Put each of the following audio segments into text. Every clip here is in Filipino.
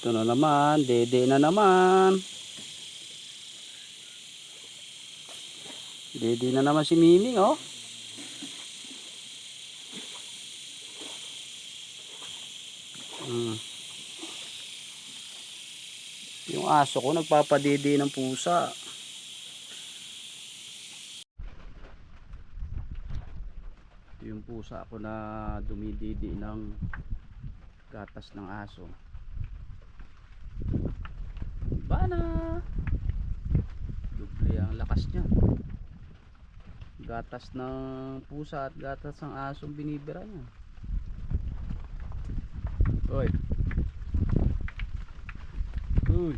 Ito na naman, dede na naman. Dede na naman si Miming, oh. Yung aso ko nagpapadede ng pusa. Yung pusa ko na dumididi ng gatas ng aso. Iba na. Duble ang lakas niya. Gatas ng pusa at gatas ng aso binibira niya. Oy. Uy.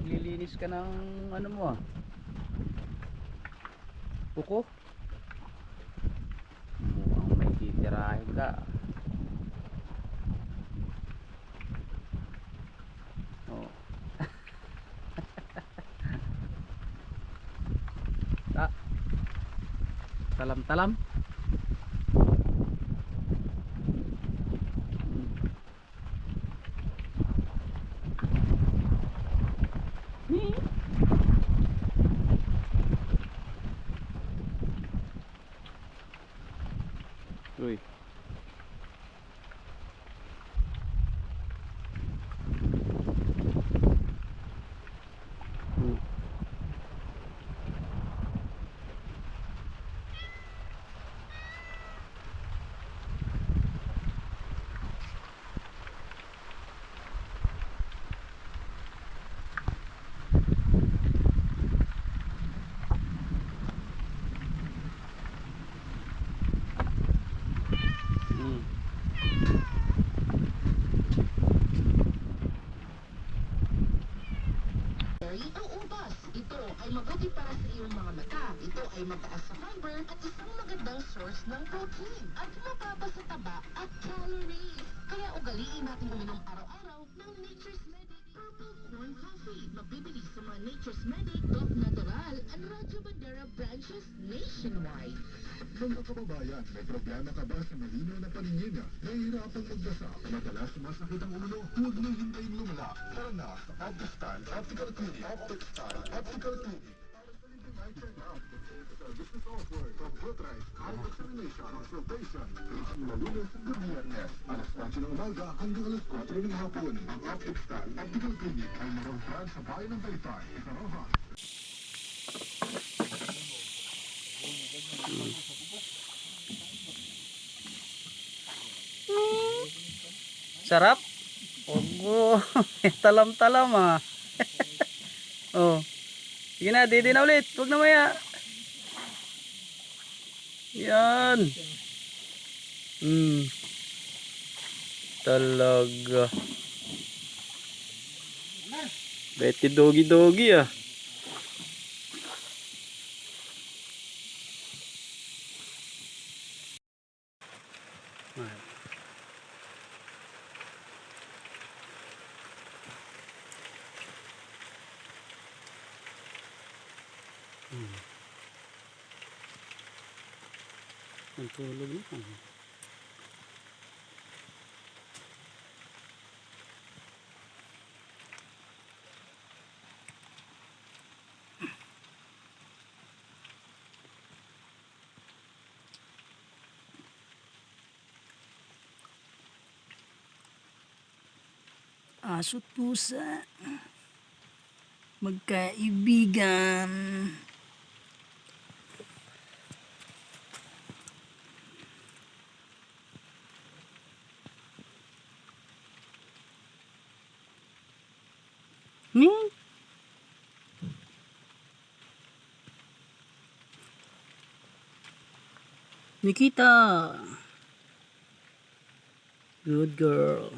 Lilinis ka ng ano mo ah. Kuko. Mukhang may titirahin ka. Oh. Talam-talam. Uy. Ang ubas, ito ay mabuti para sa iyong mga mata. Ito ay mataas sa fiber at isang magandang source ng protein at mababa sa taba at calories. Kaya ugaliin natin uminom araw-araw ng Nature's Medic Purple Corn Coffee. Mabibili sa mga Nature's Medic, Doc Natural, and Radyo Bandera branches nationwide. Mga kababayan, may problema ka ba sa malinaw na paningin? Nahihirapang magbasa, madalas sumasakit ang ulo, huwag na hintayin lumala. Tara na sa Optistan Optical Clinic. Optistan Optical Clinic. Para sa libreng eye check-up, services offer, computerized eye examination, consultation. Mula Lunes hanggang Biyernes, alas 8 ng umaga hanggang alas 4 ng hapon. Ang Optistan Optical Clinic ay mayroong branch sa bayan ng Taytay, sa Rojas. Sarap. Oh, talam-talam ah. Oh. Sige na, dede na ulit. Huwag na maya. Yan. Talaga. Betty doggy ah. Ang tulog na. Aso't pusa. Magkaibigan. Nikita. Good girl.